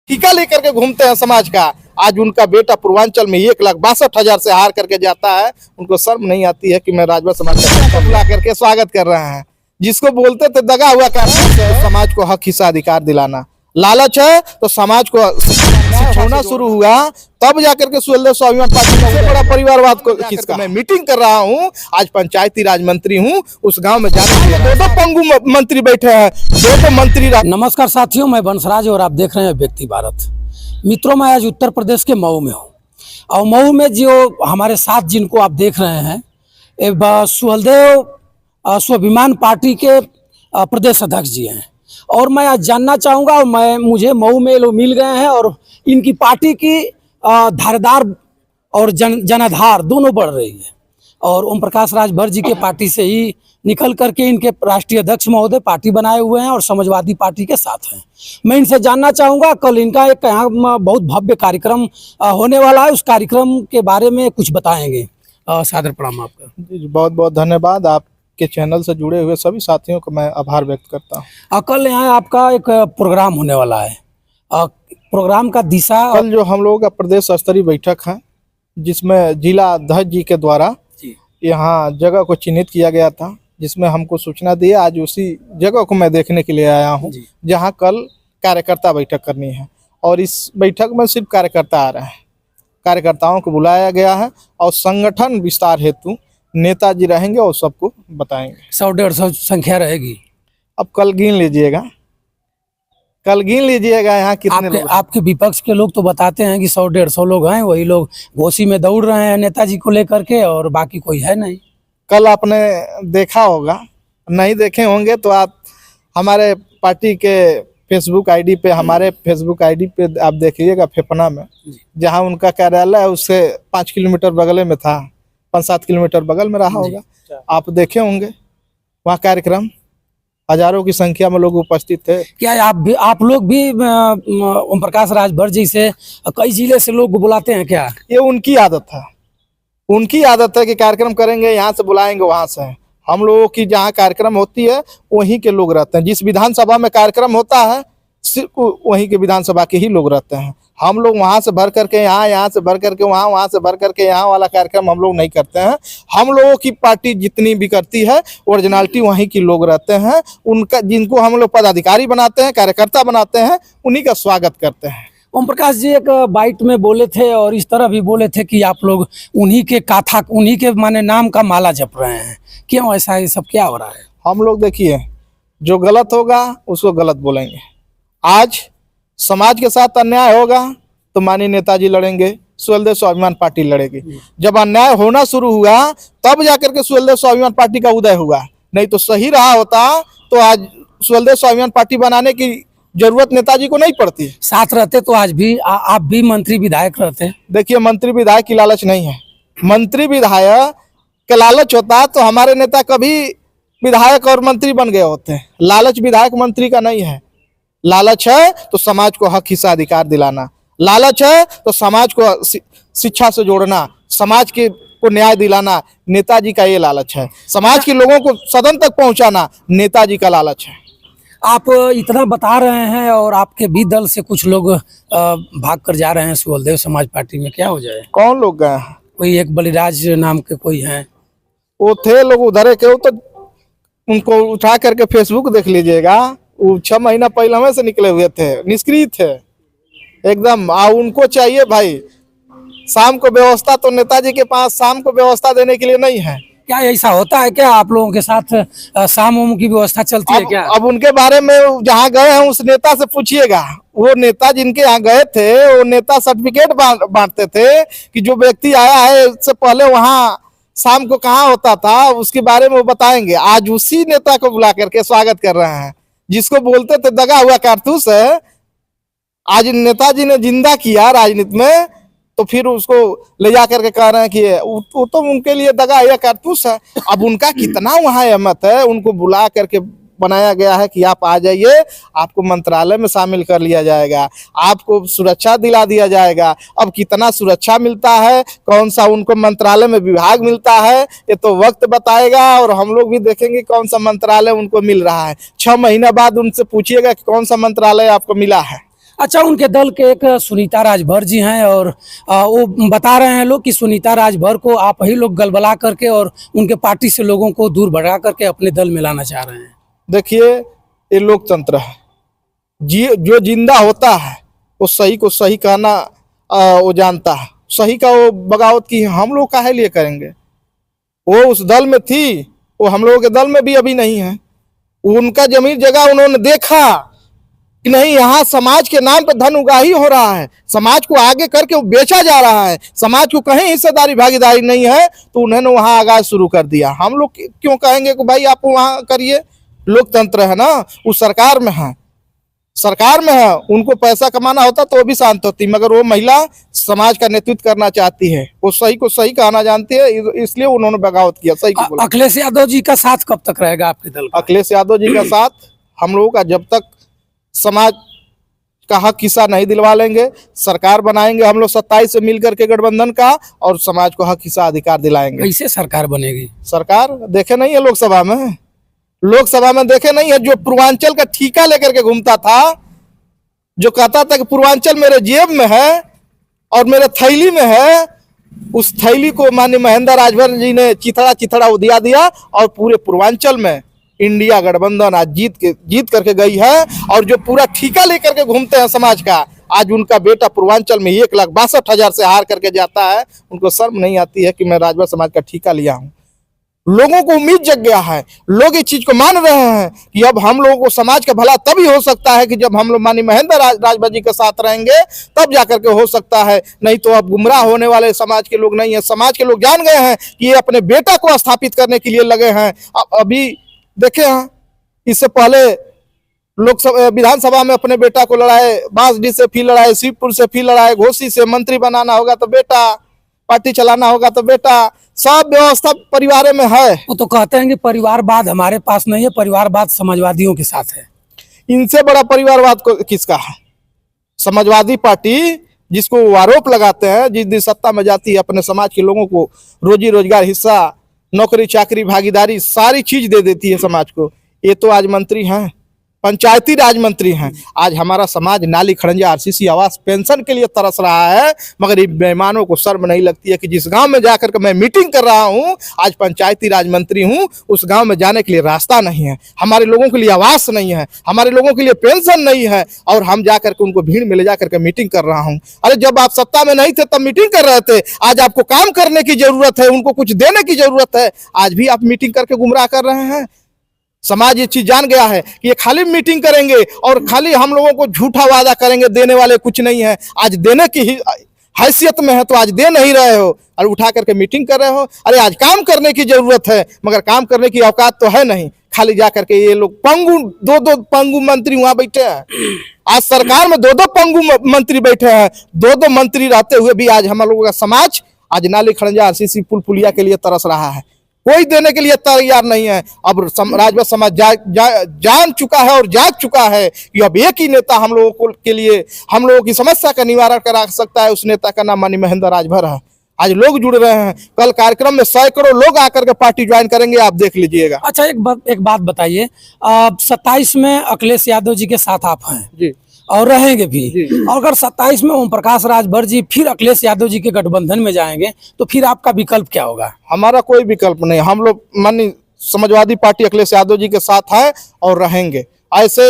ठिका लेकर के घूमते हैं समाज का। आज उनका बेटा पूर्वांचल में 1,62,000 से हार करके जाता है। उनको शर्म नहीं आती है कि मैं राजभर समाज का बुला करके स्वागत कर रहे हैं। जिसको बोलते थे दगा हुआ कार्य, समाज को हक हिस्सा अधिकार दिलाना लालच है। तो समाज को होना शुरू हुआ तब जाकर के सुहेलदेव स्वाभिमान पार्टी सबसे बड़ा परिवारवाद को खिसका। मैं मीटिंग कर रहा हूँ, आज पंचायती राज मंत्री हूँ, उस गांव में जाने दो पंगु मंत्री बैठे हैं, दो मंत्री। नमस्कार साथियों, मैं बंसराज और आप देख रहे हैं व्यक्ति भारत। मित्रों, मैं आज उत्तर प्रदेश के मऊ में हूँ और मऊ में जो हमारे साथ जिनको आप देख रहे हैं सुहेलदेव स्वाभिमान पार्टी के प्रदेश अध्यक्ष जी हैं। और मैं आज जानना चाहूँगा, और मुझे मऊ में लोग मिल गए हैं और इनकी पार्टी की धारदार और जनाधार दोनों बढ़ रही है। और ओम प्रकाश राजभर जी के पार्टी से ही निकल करके इनके राष्ट्रीय अध्यक्ष महोदय पार्टी बनाए हुए हैं और समाजवादी पार्टी के साथ हैं। मैं इनसे जानना चाहूँगा, कल इनका एक यहाँ बहुत भव्य कार्यक्रम होने वाला है, उस कार्यक्रम के बारे में कुछ बताएंगे। सादर प्रणाम आपका। बहुत बहुत धन्यवाद। आपके चैनल से जुड़े हुए सभी साथियों को मैं आभार व्यक्त करता हूँ। कल यहाँ आपका एक प्रोग्राम होने वाला है, प्रोग्राम का दिशा। कल जो हम लोगों का प्रदेश स्तरीय बैठक है, जिसमें जिला अध्यक्ष जी के द्वारा यहाँ जगह को चिन्हित किया गया था, जिसमें हमको सूचना दी। आज उसी जगह को मैं देखने के लिए आया हूँ, जहाँ कल कार्यकर्ता बैठक करनी है। और इस बैठक में सिर्फ कार्यकर्ता आ रहे हैं, कार्यकर्ताओं को बुलाया गया है और संगठन विस्तार हेतु नेताजी रहेंगे और सबको बताएंगे। 100-150 संख्या रहेगी। अब कल गिन लीजिएगा, यहाँ कितने लोग। आपके विपक्ष के लोग तो बताते हैं कि 100-150 लोग हैं, वही लोग घोसी में दौड़ रहे हैं नेताजी को लेकर के, और बाकी कोई है नहीं। कल आपने देखा होगा, नहीं देखे होंगे तो आप हमारे पार्टी के फेसबुक आईडी पे, हमारे फेसबुक आईडी पे आप देखिएगा, फेफना में जहां उनका कार्यालय है उससे 5 किलोमीटर बगल में था, 5-7 किलोमीटर बगल में रहा होगा। आप देखे होंगे वहाँ कार्यक्रम, हजारों की संख्या में लोग उपस्थित थे। क्या आप लोग भी ओम प्रकाश राजभर जी से कई जिले से लोग बुलाते हैं क्या? ये उनकी आदत है, कि कार्यक्रम करेंगे यहाँ से बुलाएंगे वहाँ से। हम लोगों की जहाँ कार्यक्रम होती है वहीं के लोग रहते हैं। जिस विधानसभा में कार्यक्रम होता है सिर्फ वहीं के विधानसभा के ही लोग रहते हैं। हम लोग वहाँ से भर करके यहाँ से भर करके वहाँ से भर करके यहाँ वाला कार्यक्रम हम लोग नहीं करते हैं। हम लोगों की पार्टी जितनी भी करती है ओरिजिनलिटी वहीं की लोग रहते हैं। उनका, जिनको हम लोग पदाधिकारी बनाते हैं, कार्यकर्ता बनाते हैं, उन्हीं का स्वागत करते हैं। ओम प्रकाश जी एक बाइट में बोले थे और इस तरह भी बोले थे कि आप लोग उन्हीं के माने नाम का माला जप रहे हैं। क्यों ऐसा, ये सब क्या हो रहा है? हम लोग देखिए, जो गलत होगा उसको गलत बोलेंगे। आज समाज के साथ अन्याय होगा तो माननीय नेताजी लड़ेंगे, सुहेलदेव स्वाभिमान पार्टी लड़ेगी। जब अन्याय होना शुरू हुआ तब जाकर के सुहेलदेव स्वाभिमान पार्टी का उदय हुआ, नहीं तो सही रहा होता तो आज सुहेलदेव स्वाभिमान पार्टी बनाने की जरूरत नेताजी को नहीं पड़ती। साथ रहते तो आज भी आप भी मंत्री विधायक रहते। देखिए, मंत्री विधायक की लालच नहीं है। मंत्री विधायक का लालच होता तो हमारे नेता कभी विधायक और मंत्री बन गए होते। लालच विधायक मंत्री का नहीं है। लालच है तो समाज को हक हिस्सा अधिकार दिलाना, लालच है तो समाज को शिक्षा से जोड़ना, समाज को न्याय दिलाना। नेताजी का ये लालच है। समाज के लोगों को सदन तक पहुंचाना नेताजी का लालच है। आप इतना बता रहे हैं और आपके भी दल से कुछ लोग भाग कर जा रहे हैं सुहेलदेव समाज पार्टी में, क्या हो जाए? कौन लोग गए? कोई एक बलिराज नाम के कोई हैं, वो थे लोग उधर के, वो तो उनको उठा करके फेसबुक देख लीजिएगा। वो 6 महीना पहले हमें से निकले हुए थे, निष्क्रिय थे एकदम। उनको चाहिए भाई शाम को व्यवस्था, तो नेताजी के पास शाम को व्यवस्था देने के लिए नहीं है। क्या ऐसा होता है क्या आप लोगों के साथ शाम की व्यवस्था चलती है क्या? अब उनके बारे में जहाँ गए हैं उस नेता से पूछिएगा। वो नेता जिनके यहाँ गए थे, वो नेता सर्टिफिकेट बांटते थे कि जो व्यक्ति आया है उससे पहले वहाँ शाम को कहाँ होता था, उसके बारे में वो बताएंगे। आज उसी नेता को बुला करके स्वागत कर रहे हैं, जिसको बोलते थे दगा हुआ कारतूस है। आज नेताजी ने जिंदा किया राजनीति में, तो फिर उसको ले जा करके कह रहे हैं कि वो तो उनके लिए दगा या कारतूस है। अब उनका कितना वहाँ अहमत है, उनको बुला करके बनाया गया है कि आप आ जाइए, आपको मंत्रालय में शामिल कर लिया जाएगा, आपको सुरक्षा दिला दिया जाएगा। अब कितना सुरक्षा मिलता है, कौन सा उनको मंत्रालय में विभाग मिलता है, ये तो वक्त बताएगा और हम लोग भी देखेंगे कौन सा मंत्रालय उनको मिल रहा है। 6 महीना बाद उनसे पूछिएगा कि कौन सा मंत्रालय आपको मिला है। अच्छा, उनके दल के एक सुनीता राजभर जी हैं और वो बता रहे हैं लोग कि सुनीता राजभर को आप ही लोग गलबला करके और उनके पार्टी से लोगों को दूर भगा करके अपने दल में लाना चाह रहे हैं। देखिए, ये लोकतंत्र है। जो जिंदा होता है वो सही को सही कहना वो जानता है, सही का वो बगावत की हम लोग काहे लिए करेंगे। वो उस दल में थी, वो हम लोगों के दल में भी अभी नहीं है। उनका जमीन जगह उन्होंने देखा कि नहीं, यहाँ समाज के नाम पे धन उगाही हो रहा है, समाज को आगे करके वो बेचा जा रहा है, समाज को कहीं हिस्सेदारी भागीदारी नहीं है, तो उन्होंने वहां आगाज शुरू कर दिया। हम लोग क्यों कहेंगे कि भाई आप वहां करिए। लोकतंत्र है ना, वो सरकार में है, सरकार में है, उनको पैसा कमाना होता तो वो भी शांत होती, मगर वो महिला समाज का नेतृत्व करना चाहती है, वो सही को सही कहना जानती है, इसलिए उन्होंने बगावत किया। सही को बोला। अखिलेश यादव जी का साथ कब तक रहेगा आपके दल का? अखिलेश यादव जी का साथ हम लोगों का जब तक समाज का हक हिस्सा नहीं दिलवा लेंगे, सरकार बनाएंगे हम लोग 27 से मिलकर के गठबंधन का, और समाज को हक हिस्सा अधिकार दिलाएंगे। कैसे सरकार बनेगी? सरकार देखे नहीं है लोकसभा में, लोकसभा में देखे नहीं है, जो पूर्वांचल का ठेका लेकर के घूमता था, जो कहता था कि पूर्वांचल मेरे जेब में है और मेरे थैली में है, उस थैली को माननीय महेंद्र राजभर जी ने चिथड़ा चिथड़ा उदिया दिया, और पूरे पूर्वांचल में इंडिया गठबंधन आज जीत करके गई है। और जो पूरा ठेका लेकर के घूमते हैं समाज का, आज उनका बेटा पूर्वांचल में 1,62,000 से हार करके जाता है, उनको शर्म नहीं आती है कि मैं राजभर समाज का ठेका लिया हूँ। लोगों को उम्मीद जग गया है, लोग इस चीज को मान रहे हैं कि अब हम लोगों को समाज का भला तभी हो सकता है कि जब हम लोग माननीय महेंद्र राजभर जी के साथ रहेंगे, तब जाकर के हो सकता है, नहीं तो अब गुमराह होने वाले समाज के लोग नहीं है। समाज के लोग जान गए हैं कि ये अपने बेटा को स्थापित करने के लिए लगे हैं। अभी देखे हैं, इससे पहले लोकसभा विधानसभा में अपने बेटा को लड़ाए, बांसडीह से फिर लड़ाए, शिवपुर से फिर लड़ाए, घोसी से मंत्री बनाना होगा तो बेटा, पार्टी चलाना होगा तो बेटा, सब व्यवस्था परिवार में है। वो तो कहते हैं कि परिवारवाद हमारे पास नहीं है, परिवारवाद समाजवादियों के साथ है। इनसे बड़ा परिवारवाद को किसका है? समाजवादी पार्टी जिसको वो आरोप लगाते हैं, जिस दिन सत्ता में जाती है अपने समाज के लोगों को रोजी रोजगार, हिस्सा, नौकरी चाकरी, भागीदारी, सारी चीज दे देती है समाज को। ये तो आज मंत्री हैं, पंचायती राज मंत्री हैं। आज हमारा समाज नाली, खड़ंजा, आरसीसी, आवास, पेंशन के लिए तरस रहा है, मगर इन बेईमानों को शर्म नहीं लगती है कि जिस गांव में जाकर के मैं मीटिंग कर रहा हूं, आज पंचायती राज मंत्री हूं, उस गांव में जाने के लिए रास्ता नहीं है, हमारे लोगों के लिए आवास नहीं है, हमारे लोगों के लिए पेंशन नहीं है, और हम जाकर के उनको भीड़ में ले जाकर के मीटिंग कर रहा हूं। अरे जब आप सत्ता में नहीं थे तब मीटिंग कर रहे थे, आज आपको काम करने की जरूरत है, उनको कुछ देने की जरूरत है, आज भी आप मीटिंग करके गुमराह कर रहे हैं। समाज ये चीज जान गया है कि ये खाली मीटिंग करेंगे और खाली हम लोगों को झूठा वादा करेंगे, देने वाले कुछ नहीं है। आज देने की हैसियत में है तो आज दे नहीं रहे हो और उठा करके मीटिंग कर रहे हो। अरे आज काम करने की जरूरत है, मगर काम करने की औकात तो है नहीं, खाली जा करके ये लोग पंगु, दो पंगु मंत्री वहां बैठे हैं। आज सरकार में दो पंगु मंत्री बैठे हैं, दो मंत्री रहते हुए भी आज हम लोगों का समाज आज नाली, खड़ंजा, आरसीसी, पुल पुलिया के लिए तरस रहा है, कोई देने के लिए तैयार नहीं है। अब राजभर समाज जान चुका है और जाग चुका है कि अब एक ही नेता हम लोगों को के लिए, हम लोगों की समस्या का निवारण करा सकता है, उस नेता का नाम माननीय महेंद्र राजभर है। आज लोग जुड़ रहे हैं, कल कार्यक्रम में सैकड़ों लोग आकर के पार्टी ज्वाइन करेंगे, आप देख लीजिएगा। अच्छा, एक बात बताइए, 27 में अखिलेश यादव जी के साथ आप हैं जी, और रहेंगे भी, और अगर 27 में ओम प्रकाश राजभर जी फिर अखिलेश यादव जी के गठबंधन में जाएंगे तो फिर आपका विकल्प क्या होगा? हमारा कोई विकल्प नहीं, हम लोग माननीय समाजवादी पार्टी अखिलेश यादव जी के साथ है और रहेंगे। ऐसे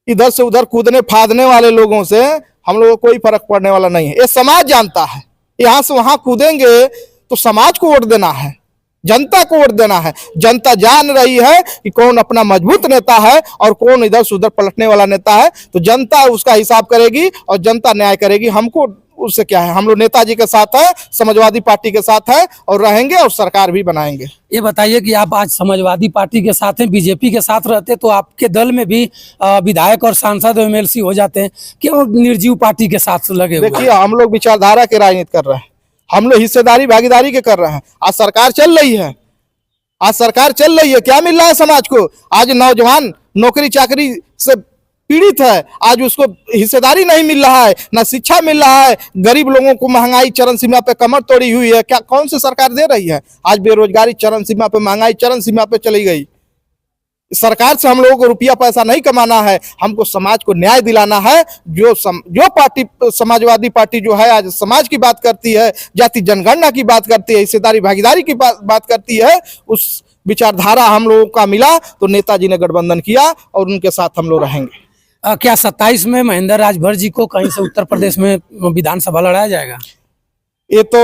इधर से उधर कूदने फादने वाले लोगों से हम लोगों को कोई फर्क पड़ने वाला नहीं है। ये समाज जानता है, यहाँ से वहां कूदेंगे तो समाज को वोट देना है, जनता को वोट देना है। जनता जान रही है कि कौन अपना मजबूत नेता है और कौन इधर से उधर पलटने वाला नेता है, तो जनता उसका हिसाब करेगी और जनता न्याय करेगी। हमको उससे क्या है, हम लोग नेताजी के साथ है, समाजवादी पार्टी के साथ है और रहेंगे और सरकार भी बनाएंगे। ये बताइए कि आप आज समाजवादी पार्टी के साथ हैं, बीजेपी के साथ रहते तो आपके दल में भी विधायक और सांसद एमएलसी हो जाते हैं, क्यों निर्जीव पार्टी के साथ लगे हुए? देखिए, हम लोग विचारधारा के राजनीति कर रहे हैं, हम लोग हिस्सेदारी भागीदारी के कर रहे हैं। आज सरकार चल रही है, आज सरकार चल रही है, क्या मिल रहा है समाज को? आज नौजवान नौकरी चाकरी से पीड़ित है, आज उसको हिस्सेदारी नहीं मिल रहा है, ना शिक्षा मिल रहा है, गरीब लोगों को महंगाई चरम सीमा पे कमर तोड़ी हुई है। क्या कौन सी सरकार दे रही है? आज बेरोजगारी चरम सीमा पे, महंगाई चरम सीमा पे चली गई। सरकार से हम लोगों को रुपया पैसा नहीं कमाना है, हमको समाज को न्याय दिलाना है। जो पार्टी समाजवादी पार्टी जो है आज समाज की बात करती है, जाति जनगणना की बात करती है, हिस्सेदारी भागीदारी की बात करती है, उस विचारधारा हम लोगों का मिला तो नेताजी ने गठबंधन किया और उनके साथ हम लोग रहेंगे। क्या 27 में महेंद्र राजभर जी को कहीं से उत्तर प्रदेश में विधानसभा लड़ाया जाएगा? ये तो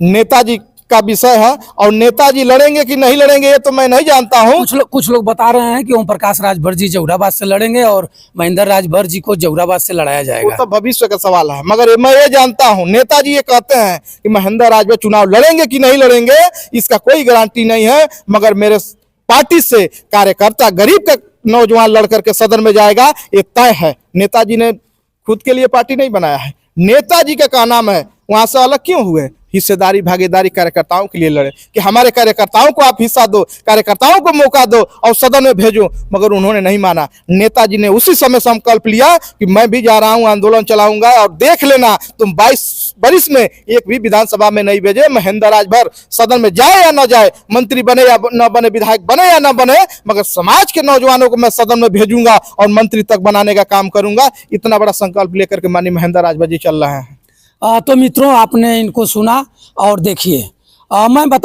नेताजी का विषय है और नेताजी लड़ेंगे कि नहीं लड़ेंगे ये तो मैं नहीं जानता हूँ। कुछ लोग बता रहे हैं कि ओम प्रकाश राजभर जी जहुराबाद से लड़ेंगे और महेंद्र राजभर जी को जहुराबाद से लड़ाया वो जाएगा। तो भविष्य का सवाल है, मगर मैं ये जानता हूँ नेताजी ये कहते हैं कि महेंद्र राजभर चुनाव लड़ेंगे कि नहीं लड़ेंगे इसका कोई गारंटी नहीं है, मगर मेरे पार्टी से कार्यकर्ता गरीब का नौजवान लड़ करके सदन में जाएगा ये तय है। नेताजी ने खुद के लिए पार्टी नहीं बनाया है, नेताजी का क्या नाम है, वहां से अलग क्यों हुए? हिस्सेदारी भागीदारी कार्यकर्ताओं के लिए लड़े कि हमारे कार्यकर्ताओं को आप हिस्सा दो, कार्यकर्ताओं को मौका दो और सदन में भेजो, मगर उन्होंने नहीं माना। नेताजी ने उसी समय संकल्प लिया कि मैं भी जा रहा हूं, आंदोलन चलाऊंगा और देख लेना तुम 22 वर्ष में एक भी विधानसभा में नहीं भेजे। महेंद्र राजभर सदन में जाए या न जाए, मंत्री बने या न बने, विधायक बने या न बने, मगर समाज के नौजवानों को मैं सदन में भेजूंगा और मंत्री तक बनाने का काम करूंगा। इतना बड़ा संकल्प लेकर के माननीय महेंद्र राजभर जी चल रहे हैं। तो मित्रों आपने इनको सुना और देखिए मैं बता